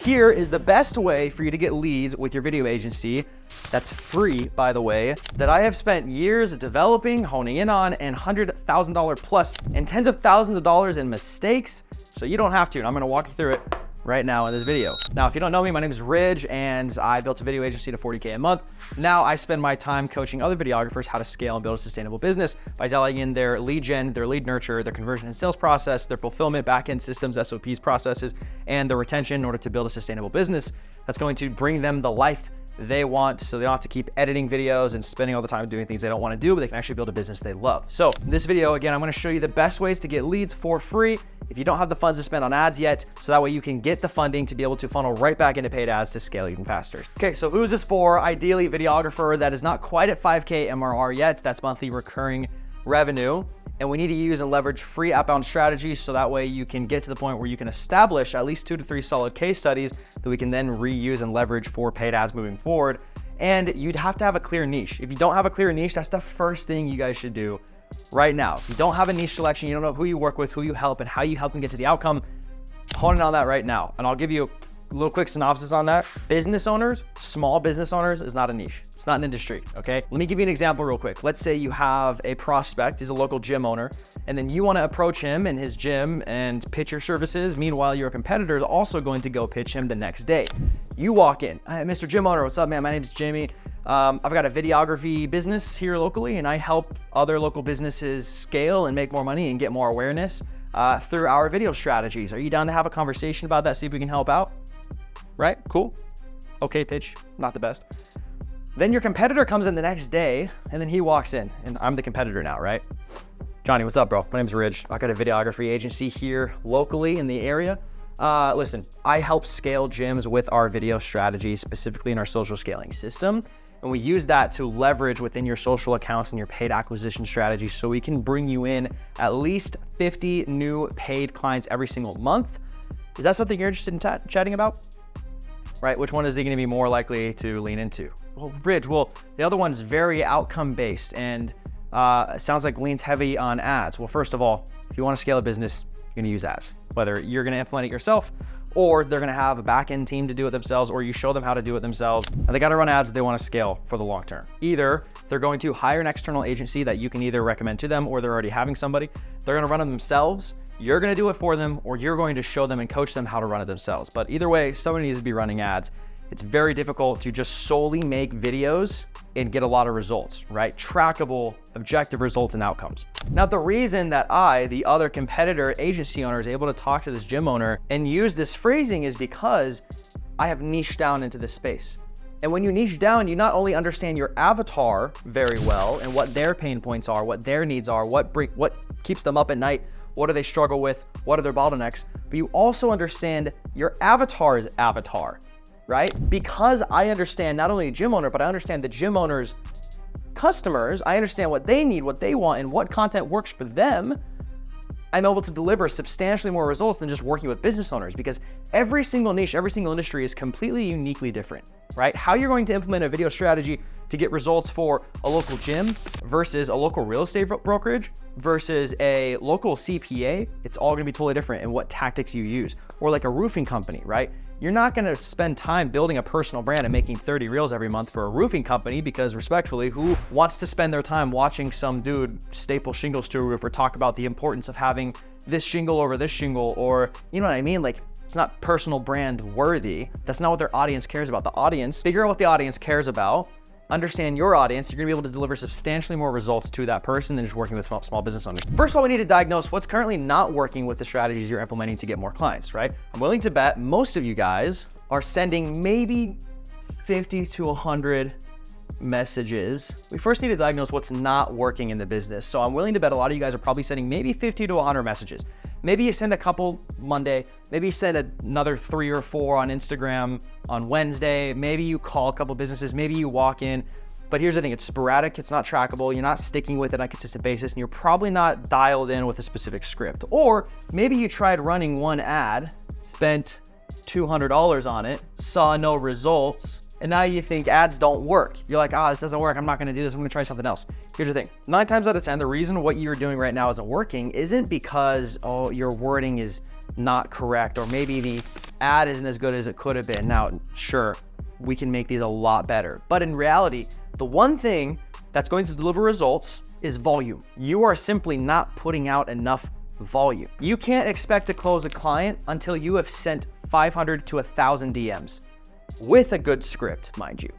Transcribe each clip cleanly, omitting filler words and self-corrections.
Here is the best way for you to get leads with your video agency. That's free, by the way, that I have spent years developing, honing in on, and $100,000 plus and tens of thousands of dollars in mistakes. So you don't have to, and I'm gonna walk you through it right now in this video. Now, if you don't know me, my name is Ridge, and I built a video agency to 40K a month. Now I spend my time coaching other videographers how to scale and build a sustainable business by dialing in their lead gen, their lead nurture, their conversion and sales process, their fulfillment, backend systems, SOPs, processes, and the retention in order to build a sustainable business that's going to bring them the life they want, so they don't have to keep editing videos and spending all the time doing things they don't want to do, but they can actually build a business they love. So in this video, again, I'm going to show you the best ways to get leads for free if you don't have the funds to spend on ads yet, so that way you can get the funding to be able to funnel right back into paid ads to scale even faster. Okay, so who's this for? Ideally, videographer that is not quite at 5K MRR yet. That's monthly recurring revenue. And we need to use and leverage free outbound strategies so that way you can get to the point where you can establish at least 2 to 3 solid case studies that we can then reuse and leverage for paid ads moving forward. And you'd have to have a clear niche. If you don't have a clear niche, that's the first thing you guys should do right now. If you don't have a niche selection, you don't know who you work with, who you help, and how you help them get to the outcome, hone in on that right now. And I'll give you a little quick synopsis on that. Business owners, small business owners is not a niche. It's not an industry, okay? Let me give you an example real quick. Let's say you have a prospect, he's a local gym owner, and then you wanna approach him in his gym and pitch your services. Meanwhile, your competitor is also going to go pitch him the next day. You walk in, "Hey, Mr. Gym Owner, what's up, man? My name's Jimmy. I've got a videography business here locally, and I help other local businesses scale and make more money and get more awareness through our video strategies. Are you down to have a conversation about that, see if we can help out?" Right? Cool. Okay, pitch, not the best. Then your competitor comes in the next day, and then he walks in, and I'm the competitor now, right? "Johnny, what's up, bro? My name's Ridge. I got a videography agency here locally in the area. Listen, I help scale gyms with our video strategy, specifically in our social scaling system. And we use that to leverage within your social accounts and your paid acquisition strategy so we can bring you in at least 50 new paid clients every single month. Is that something you're interested in chatting about?" Right? Which one is he going to be more likely to lean into? Well, Ridge, the other one's very outcome based and it sounds like leans heavy on ads. Well, first of all, if you want to scale a business, you're going to use ads, whether you're going to implement it yourself or they're going to have a back-end team to do it themselves, or you show them how to do it themselves. And they got to run ads if they want to scale for the long term. Either they're going to hire an external agency that you can either recommend to them, or they're already having somebody. They're going to run them themselves. You're going to do it for them, or you're going to show them and coach them how to run it themselves. But either way, someone needs to be running ads. It's very difficult to just solely make videos and get a lot of results, right? Trackable, objective results and outcomes. Now, the reason that I, the other competitor agency owner, is able to talk to this gym owner and use this phrasing is because I have niched down into this space. And when you niche down, you not only understand your avatar very well and what their pain points are, what their needs are, what keeps them up at night, what do they struggle with, what are their bottlenecks, but you also understand your avatar's avatar, right? Because I understand not only the gym owner, but I understand the gym owner's customers, I understand what they need, what they want, and what content works for them. I'm able to deliver substantially more results than just working with business owners, because every single niche, every single industry is completely uniquely different, right? How you're going to implement a video strategy to get results for a local gym versus a local real estate brokerage versus a local CPA, it's all gonna be totally different in what tactics you use. Or like a roofing company, right? You're not gonna spend time building a personal brand and making 30 reels every month for a roofing company, because respectfully, who wants to spend their time watching some dude staple shingles to a roof or talk about the importance of having this shingle over this shingle, or you know what I mean? Like, it's not personal brand worthy. That's not what their audience cares about. The audience, figure out what the audience cares about, understand your audience, you're gonna be able to deliver substantially more results to that person than just working with small business owners. First of all, we need to diagnose what's currently not working with the strategies you're implementing to get more clients, right? I'm willing to bet most of you guys are sending maybe 50 to 100 messages. We first need to diagnose what's not working in the business. So I'm willing to bet a lot of you guys are probably sending maybe 50 to 100 messages. Maybe you send a couple Monday, maybe you send another 3 or 4 on Instagram on Wednesday, maybe you call a couple businesses, maybe you walk in. But here's the thing, it's sporadic, it's not trackable, you're not sticking with it on a consistent basis, and you're probably not dialed in with a specific script. Or maybe you tried running one ad, spent $200 on it, saw no results, and now you think ads don't work. You're like, this doesn't work, I'm not gonna do this, I'm gonna try something else. Here's the thing, 9 times out of 10, the reason what you're doing right now isn't working isn't because, your wording is not correct, or maybe the ad isn't as good as it could have been. Now, sure, we can make these a lot better, but in reality, the one thing that's going to deliver results is volume. You are simply not putting out enough volume. You can't expect to close a client until you have sent 500 to 1,000 DMs with a good script, mind you.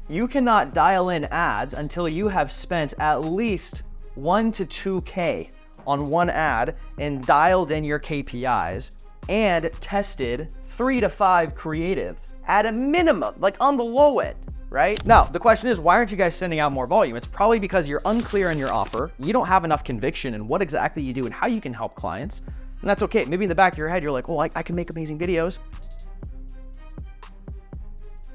You cannot dial in ads until you have spent at least 1 to 2K on one ad and dialed in your KPIs and tested 3 to 5 creative at a minimum, like on the low end, right? Now, the question is, why aren't you guys sending out more volume? It's probably because you're unclear in your offer. You don't have enough conviction in what exactly you do and how you can help clients. And that's okay. Maybe in the back of your head, you're like, well, I can make amazing videos.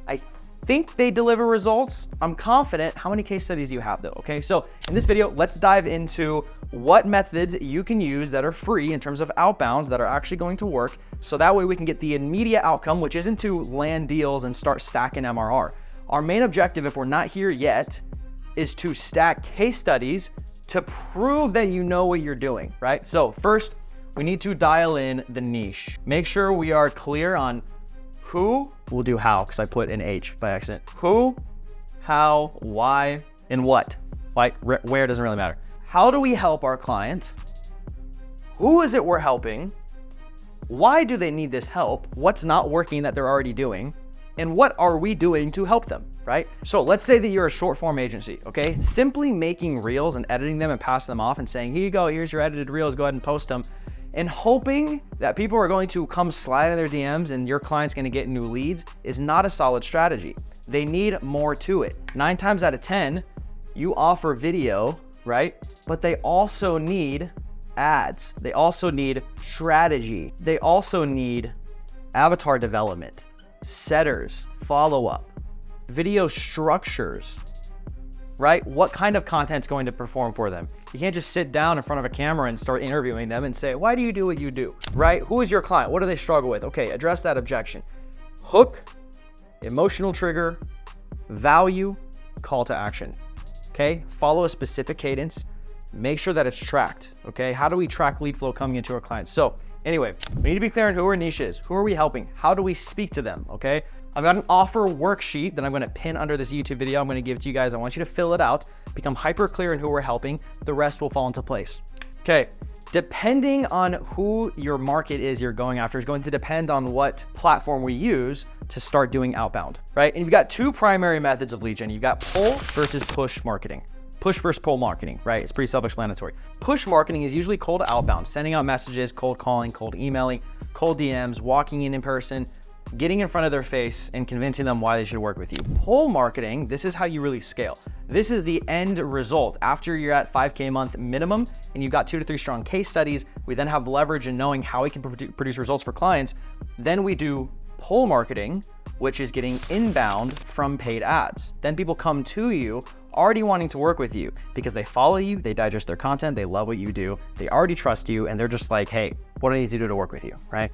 I think they deliver results. I'm confident. How many case studies do you have though? Okay, so in this video, let's dive into what methods you can use that are free in terms of outbound that are actually going to work. So that way we can get the immediate outcome, which isn't to land deals and start stacking MRR. Our main objective, if we're not here yet, is to stack case studies to prove that you know what you're doing, right? So first, we need to dial in the niche. Make sure we are clear on who, we'll do how, because I put an H by accident. Who, how, why, and what. Like, where doesn't really matter. How do we help our client? Who is it we're helping? Why do they need this help? What's not working that they're already doing? And what are we doing to help them, right? So let's say that you're a short form agency, okay? Simply making reels and editing them and passing them off and saying, here you go, here's your edited reels, go ahead and post them. And hoping that people are going to come slide in their DMs and your client's gonna get new leads is not a solid strategy. They need more to it. 9 times out of 10, you offer video, right? But they also need ads. They also need strategy. They also need avatar development, setters, follow-up, video structures, right? What kind of content's going to perform for them? You can't just sit down in front of a camera and start interviewing them and say, why do you do what you do, right? Who is your client? What do they struggle with? Okay, address that objection. Hook, emotional trigger, value, call to action, okay? Follow a specific cadence. Make sure that it's tracked, okay? How do we track lead flow coming into our clients? So anyway, we need to be clear on who our niche is. Who are we helping? How do we speak to them, okay? I've got an offer worksheet that I'm gonna pin under this YouTube video. I'm gonna give it to you guys. I want you to fill it out, become hyper clear in who we're helping. The rest will fall into place. Okay, depending on who your market is you're going after is going to depend on what platform we use to start doing outbound, right? And you've got 2 primary methods of lead gen. You've got pull versus push marketing. Push versus pull marketing, right? It's pretty self-explanatory. Push marketing is usually cold outbound, sending out messages, cold calling, cold emailing, cold DMs, walking in person, getting in front of their face and convincing them why they should work with you. Pull marketing, this is how you really scale. This is the end result. After you're at 5K a month minimum and you've got 2 to 3 strong case studies, we then have leverage in knowing how we can produce results for clients. Then we do pull marketing, which is getting inbound from paid ads. Then people come to you already wanting to work with you because they follow you, they digest their content, they love what you do, they already trust you, and they're just like, hey, what do I need to do to work with you, right?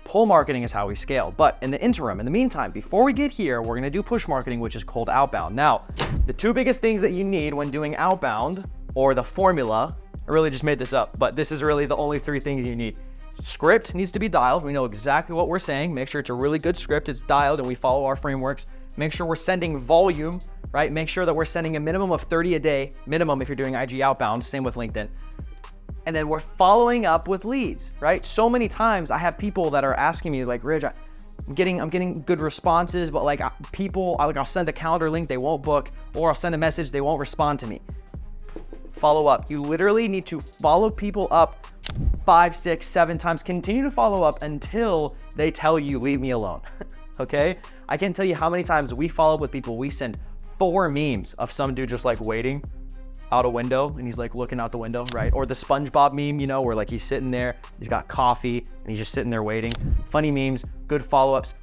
Pull marketing is how we scale. But in the interim, in the meantime, before we get here, we're gonna do push marketing, which is cold outbound. Now, the 2 biggest things that you need when doing outbound, or the formula, I really just made this up, but this is really the only 3 things you need. Script needs to be dialed. We know exactly what we're saying. Make sure it's a really good script, it's dialed, and we follow our frameworks. Make sure we're sending volume, right? Make sure that we're sending a minimum of 30 a day, minimum if you're doing IG outbound, same with LinkedIn. And then we're following up with leads, right? So many times I have people that are asking me like, Ridge, I'm getting good responses, but like people, I'll send a calendar link, they won't book, or I'll send a message, they won't respond to me. Follow up. You literally need to follow people up 5, 6, 7 times. Continue to follow up until they tell you, leave me alone, okay? I can't tell you how many times we follow up with people. We send 4 memes of some dude just like waiting out a window and he's like looking out the window, right? Or the SpongeBob meme, you know, where like he's sitting there, he's got coffee and he's just sitting there waiting. Funny memes, good follow-ups.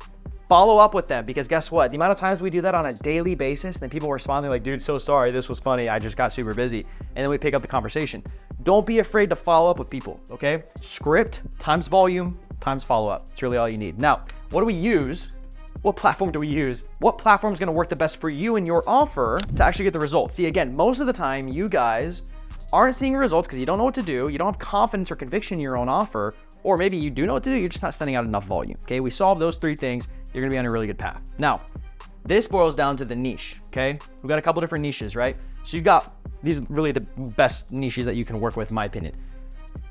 Follow up with them, because guess what? The amount of times we do that on a daily basis, then people respond, they're like, dude, so sorry, this was funny, I just got super busy. And then we pick up the conversation. Don't be afraid to follow up with people, okay? Script times volume times follow-up. It's really all you need. Now, what do we use? What platform do we use? What platform is gonna work the best for you and your offer to actually get the results? See, again, most of the time, you guys aren't seeing results because you don't know what to do, you don't have confidence or conviction in your own offer, or maybe you do know what to do, you're just not sending out enough volume, okay? We solve those three things, you're gonna be on a really good path. Now, this boils down to the niche, okay? We've got a couple different niches, right? So you've got, these are really the best niches that you can work with, in my opinion.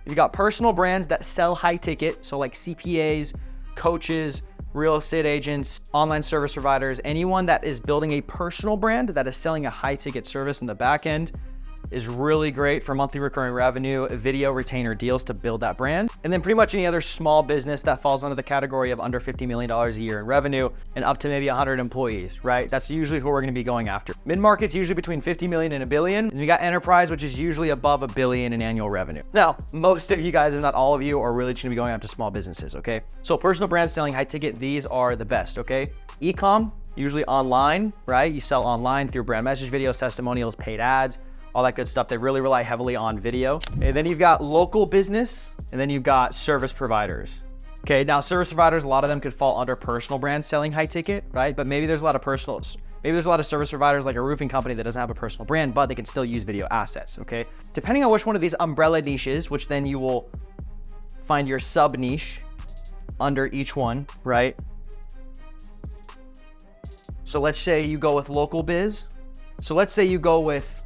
You've got personal brands that sell high ticket, so like CPAs, coaches, real estate agents, online service providers, anyone that is building a personal brand that is selling a high ticket service in the back end is really great for monthly recurring revenue, video retainer deals to build that brand. And then pretty much any other small business that falls under the category of under $50 million a year in revenue and up to maybe 100 employees, right? That's usually who we're gonna be going after. Mid-market's usually between 50 million and $1 billion. And you got enterprise, which is usually above $1 billion in annual revenue. Now, most of you guys, if not all of you, are really just gonna be going after small businesses, okay? So personal brands selling high ticket, these are the best, okay? E-com, usually online, right? You sell online through brand message videos, testimonials, paid ads, all that good stuff. They really rely heavily on video. And then you've got local business, and then you've got service providers. Okay, now service providers, a lot of them could fall under personal brands selling high ticket, right? But maybe there's a lot of service providers like a roofing company that doesn't have a personal brand, but they can still use video assets, okay? Depending on which one of these umbrella niches, which then you will find your sub niche under each one, right? So let's say you go with local biz. So let's say you go with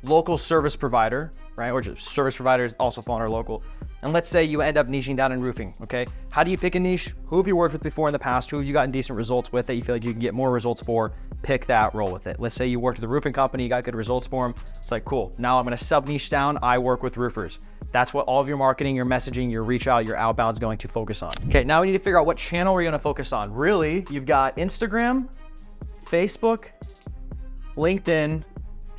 local service provider, right? Or just service providers also fall under local. And let's say you end up niching down in roofing, okay? How do you pick a niche? Who have you worked with before in the past? Who have you gotten decent results with that you feel like you can get more results for? Pick that, roll with it. Let's say you worked with a roofing company, you got good results for them. It's like, cool, now I'm gonna sub niche down, I work with roofers. That's what all of your marketing, your messaging, your reach out, your outbound is going to focus on. Okay, now we need to figure out what channel we're gonna focus on. Really, you've got Instagram, Facebook, LinkedIn,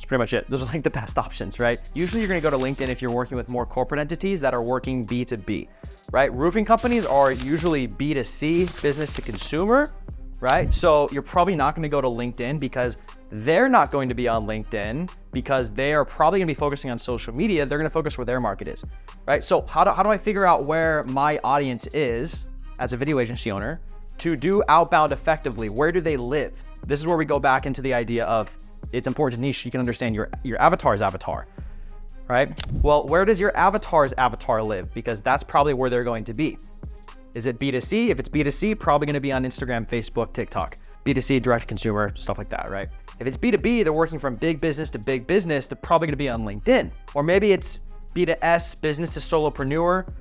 pretty much it. Those are like the best options, right? Usually you're gonna go to LinkedIn if you're working with more corporate entities that are working B2B, right? Roofing companies are usually B2C, business to consumer, right? So you're probably not gonna go to LinkedIn because they're not going to be on LinkedIn because they are probably gonna be focusing on social media. They're gonna focus where their market is, right? So how do I figure out where my audience is as a video agency owner to do outbound effectively? Where do they live? This is where we go back into the idea of it's important to niche. You can understand your avatar's avatar, right? Well, where does your avatar's avatar live? Because that's probably where they're going to be. Is it B2C? If it's B2C, probably gonna be on Instagram, Facebook, TikTok. B2C, direct to consumer, stuff like that, right? If it's B2B, they're working from big business to big business, they're probably gonna be on LinkedIn. Or maybe it's B2S, business to solopreneur,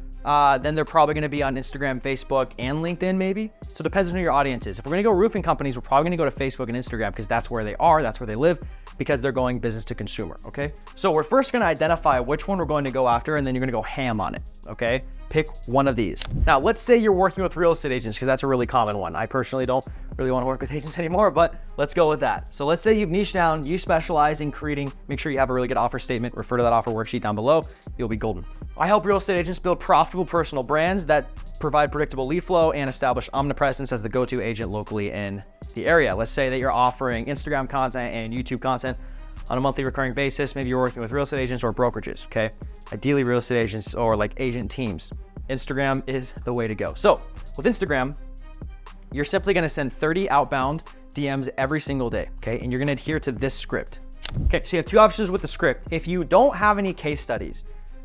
then they're probably gonna be on Instagram, Facebook, and LinkedIn maybe. So it depends on who your audience is. If we're gonna go roofing companies, we're probably gonna go to Facebook and Instagram because that's where they are, that's where they live, because they're going business to consumer, okay? So we're first gonna identify which one we're going to go after, and then you're gonna go ham on it, okay? Pick one of these. Now, let's say you're working with real estate agents, because that's a really common one. I personally don't really wanna work with agents anymore, but let's go with that. So let's say you've niched down, you specialize in creating, make sure you have a really good offer statement, refer to that offer worksheet down below, you'll be golden. I help real estate agents build profitable personal brands that provide predictable lead flow and establish omnipresence as the go-to agent locally in the area. Let's say that you're offering Instagram content and YouTube content on a monthly recurring basis. Maybe you're working with real estate agents or brokerages, okay? Ideally real estate agents or like agent teams. Instagram is the way to go. So with Instagram, you're simply gonna send 30 outbound DMs every single day, okay? And you're gonna adhere to this script. Okay, so you have two options with the script. If you don't have any case studies,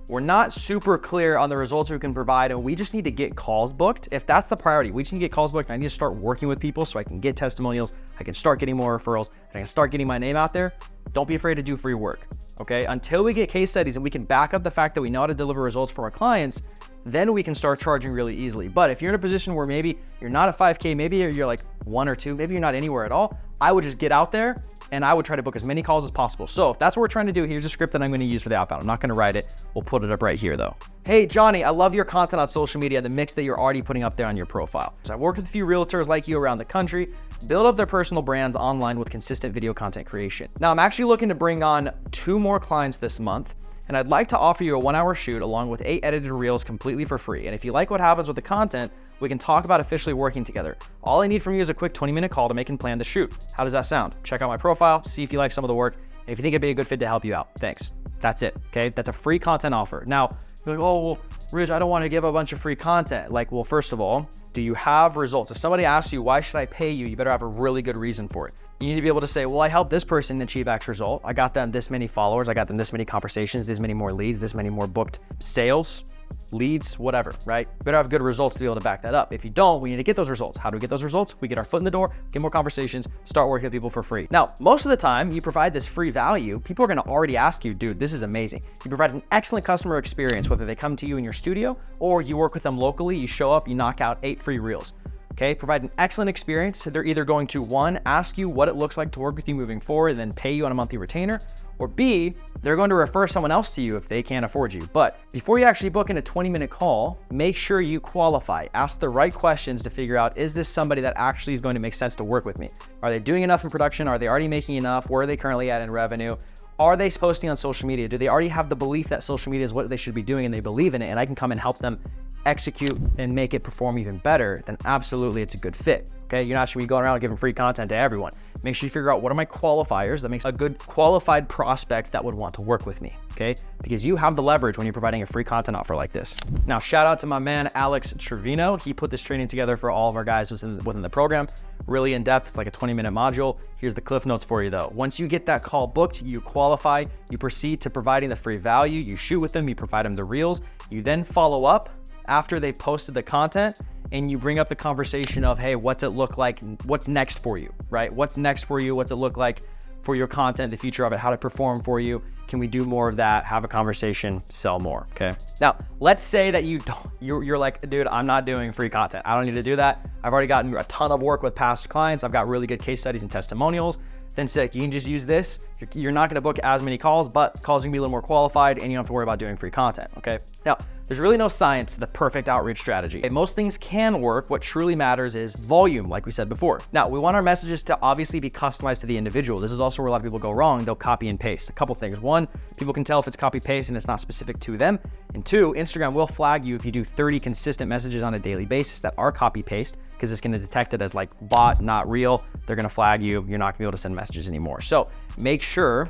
we're not super clear on the results we can provide, and we just need to get calls booked. If that's the priority, we just need to get calls booked. I need to start working with people so I can get testimonials, I can start getting more referrals, and I can start getting my name out there. Don't be afraid to do free work, okay? Until we get case studies and we can back up the fact that we know how to deliver results for our clients, then we can start charging really easily. But if you're in a position where maybe you're not at 5K, maybe you're like 1 or 2, maybe you're not anywhere at all, I would just get out there and I would try to book as many calls as possible. So if that's what we're trying to do, here's a script that I'm gonna use for the outbound. I'm not gonna write it. We'll put it up right here though. Hey, Johnny, I love your content on social media, the mix that you're already putting up there on your profile. So I've worked with a few realtors like you around the country, build up their personal brands online with consistent video content creation. Now I'm actually looking to bring on 2 more clients this month, and I'd like to offer you a 1-hour shoot along with 8 edited reels completely for free. And if you like what happens with the content, We can talk about officially working together. All I need from you is a quick 20-minute call to make and plan the shoot. How does that sound? Check out my profile, see if you like some of the work, and if you think it'd be a good fit to help you out. Thanks. That's it, okay? That's a free content offer. Now, you're like, oh, well, Rich, I don't want to give a bunch of free content. Like, well, first of all, do you have results? If somebody asks you, why should I pay you? You better have a really good reason for it. You need to be able to say, well, I helped this person achieve X result. I got them this many followers. I got them this many conversations, this many more leads, this many more booked sales, leads, whatever, right? You better have good results to be able to back that up. If you don't, we need to get those results. How do we get those results? We get our foot in the door, get more conversations, start working with people for free. Now, most of the time you provide this free value, people are going to already ask you, dude, this is amazing. You provide an excellent customer experience, whether they come to you in your studio or you work with them locally, you show up, you knock out 8 free reels. Okay, provide an excellent experience. They're either going to, one, ask you what it looks like to work with you moving forward and then pay you on a monthly retainer, or B, they're going to refer someone else to you if they can't afford you. But before you actually book in a 20-minute call, make sure you qualify. Ask the right questions to figure out, is this somebody that actually is going to make sense to work with me? Are they doing enough in production? Are they already making enough? Where are they currently at in revenue? Are they posting on social media? Do they already have the belief that social media is what they should be doing and they believe in it, and I can come and help them execute and make it perform even better? Then absolutely it's a good fit. Okay, you're not should be going around giving free content to everyone. Make sure you figure out what are my qualifiers that makes a good qualified prospect that would want to work with me. Okay, because you have the leverage when you're providing a free content offer like this. Now, shout out to my man Alex Trevino. He put this training together for all of our guys within the program. Really in depth. It's like a 20-minute module. Here's the cliff notes for you though. Once you get that call booked, you qualify, you proceed to providing the free value, you shoot with them, you provide them the reels, you then follow up after they posted the content, and you bring up the conversation of, hey, what's it look like? What's next for you, right? What's next for you? What's it look like for your content, the future of it, how to perform for you? Can we do more of that? Have a conversation, sell more, okay? Now, let's say that you're like, dude, I'm not doing free content. I don't need to do that. I've already gotten a ton of work with past clients. I've got really good case studies and testimonials. Then sick, you can just use this. You're not gonna book as many calls, but calls are gonna be a little more qualified and you don't have to worry about doing free content, okay? Now, there's really no science to the perfect outreach strategy. Okay, most things can work. What truly matters is volume, like we said before. Now, we want our messages to obviously be customized to the individual. This is also where a lot of people go wrong. They'll copy and paste. A couple things. One, people can tell if it's copy paste and it's not specific to them. And two, Instagram will flag you if you do 30 consistent messages on a daily basis that are copy paste, because it's gonna detect it as like bot, not real. They're gonna flag you. You're not gonna be able to send messages anymore. So make sure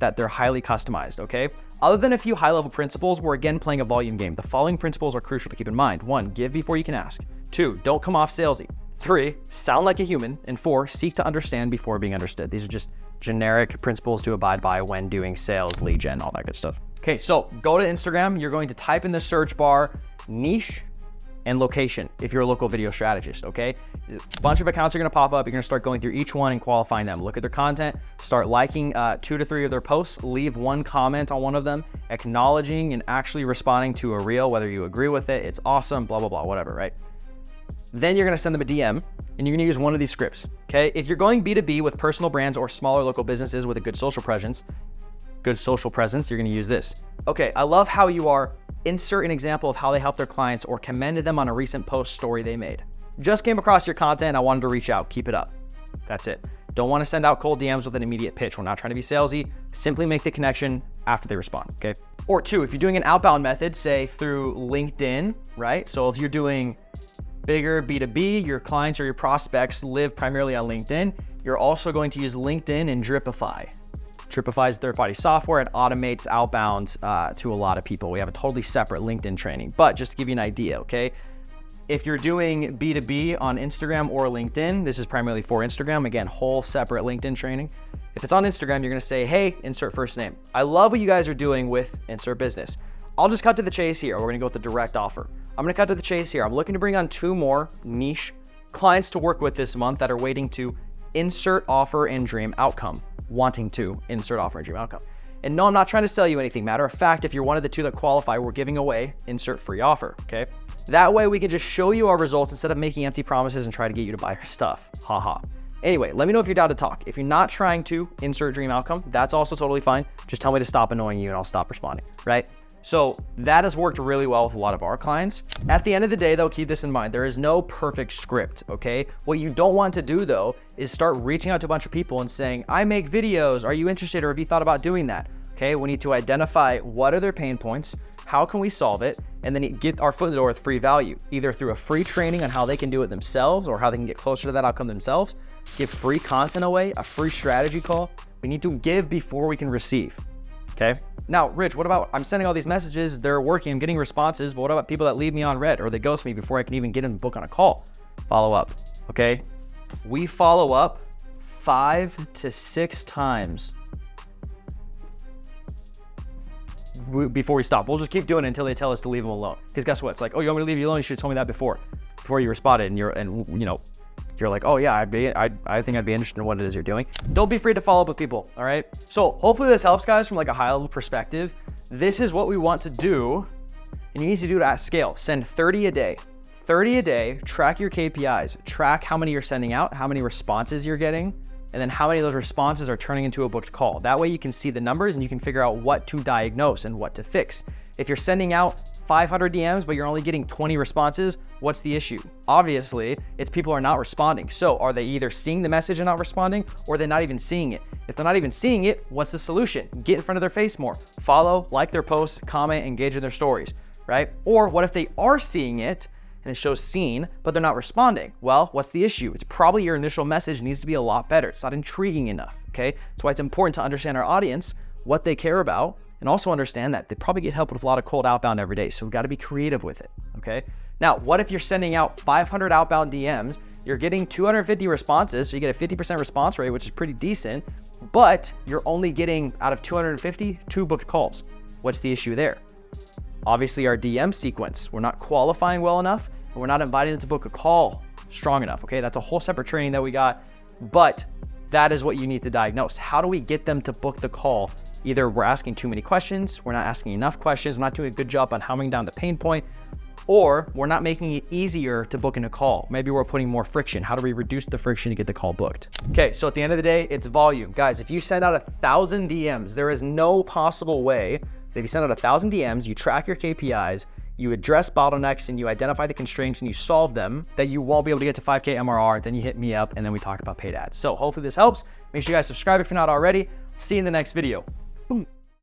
that they're highly customized, okay? Other than a few high-level principles, we're again playing a volume game. The following principles are crucial to keep in mind. 1, give before you can ask. 2, don't come off salesy. 3, sound like a human. And 4, seek to understand before being understood. These are just generic principles to abide by when doing sales, lead gen, all that good stuff. Okay, so go to Instagram. You're going to type in the search bar, niche, and location if you're a local video strategist, okay? A bunch of accounts are gonna pop up. You're gonna start going through each one and qualifying them. Look at their content, start liking 2 to 3 of their posts, leave 1 comment on one of them, acknowledging and actually responding to a reel, whether you agree with it, it's awesome, blah, blah, blah, whatever, right? Then you're gonna send them a DM and you're gonna use one of these scripts, okay? If you're going B2B with personal brands or smaller local businesses with a good social presence, you're gonna use this. Okay, I love how you are insert an example of how they helped their clients or commended them on a recent post story they made. Just came across your content, I wanted to reach out, keep it up. That's it. Don't wanna send out cold DMs with an immediate pitch. We're not trying to be salesy. Simply make the connection after they respond, okay? Or 2, if you're doing an outbound method, say through LinkedIn, right? So if you're doing bigger B2B, your clients or your prospects live primarily on LinkedIn, you're also going to use LinkedIn and Dripify. Dripify is third-party software. It automates outbound to a lot of people. We have a totally separate LinkedIn training, but just to give you an idea, okay? If you're doing B2B on Instagram or LinkedIn, this is primarily for Instagram. Again, whole separate LinkedIn training. If it's on Instagram, you're gonna say, hey, insert first name. I love what you guys are doing with insert business. I'll just cut to the chase here. We're gonna go with the direct offer. I'm gonna cut to the chase here. I'm looking to bring on 2 more niche clients to work with this month that are waiting to insert offer and dream outcome. Wanting to insert offer and dream outcome. And no, I'm not trying to sell you anything. Matter of fact, if you're one of the 2 that qualify, we're giving away insert free offer, okay? That way we can just show you our results instead of making empty promises and try to get you to buy our stuff. Haha. Anyway, let me know if you're down to talk. If you're not trying to insert dream outcome, that's also totally fine. Just tell me to stop annoying you and I'll stop responding, right? So that has worked really well with a lot of our clients. At the end of the day though, keep this in mind. There is no perfect script, okay? What you don't want to do though, is start reaching out to a bunch of people and saying, I make videos. Are you interested or have you thought about doing that? Okay, we need to identify what are their pain points, how can we solve it, and then get our foot in the door with free value, either through a free training on how they can do it themselves or how they can get closer to that outcome themselves, give free content away, a free strategy call. We need to give before we can receive, okay? Now, Rich, what about, I'm sending all these messages, they're working, I'm getting responses, but what about people that leave me on red or they ghost me before I can even get them to book on a call? Follow up, okay? We follow up 5 to 6 times before we stop. We'll just keep doing it until they tell us to leave them alone. Because guess what? It's like, oh, you want me to leave you alone? You should have told me that before you responded, and you're like, oh yeah, I think I'd be interested in what it is you're doing. Don't be afraid to follow up with people, all right? So hopefully this helps, guys, from like a high level perspective. This is what we want to do, and you need to do it at scale. Send 30 a day. 30 a day, track your KPIs, track how many you're sending out, how many responses you're getting, and then how many of those responses are turning into a booked call. That way you can see the numbers and you can figure out what to diagnose and what to fix. If you're sending out 500 DMs, but you're only getting 20 responses, what's the issue? Obviously, it's people are not responding. So are they either seeing the message and not responding, or they're not even seeing it? If they're not even seeing it, what's the solution? Get in front of their face more. Follow, like their posts, comment, engage in their stories, right? Or what if they are seeing it, and it shows seen, but they're not responding? Well, what's the issue? It's probably your initial message needs to be a lot better. It's not intriguing enough, okay? That's why it's important to understand our audience, what they care about, and also understand that they probably get help with a lot of cold outbound every day. So we've got to be creative with it, okay? Now, what if you're sending out 500 outbound DMs, you're getting 250 responses, so you get a 50% response rate, which is pretty decent, but you're only getting, out of 250, 2 booked calls. What's the issue there? Obviously our DM sequence, we're not qualifying well enough, and we're not inviting them to book a call strong enough, okay? That's a whole separate training that we got, but that is what you need to diagnose. How do we get them to book the call? Either we're asking too many questions, we're not asking enough questions, we're not doing a good job on hammering down the pain point, or we're not making it easier to book in a call. Maybe we're putting more friction. How do we reduce the friction to get the call booked? Okay, so at the end of the day, it's volume. Guys, if you send out 1,000 DMs, there is no possible way that if you send out 1,000 DMs, you track your KPIs, you address bottlenecks, and you identify the constraints and you solve them, that you won't be able to get to 5K MRR. Then you hit me up and then we talk about paid ads. So hopefully this helps. Make sure you guys subscribe if you're not already. See you in the next video.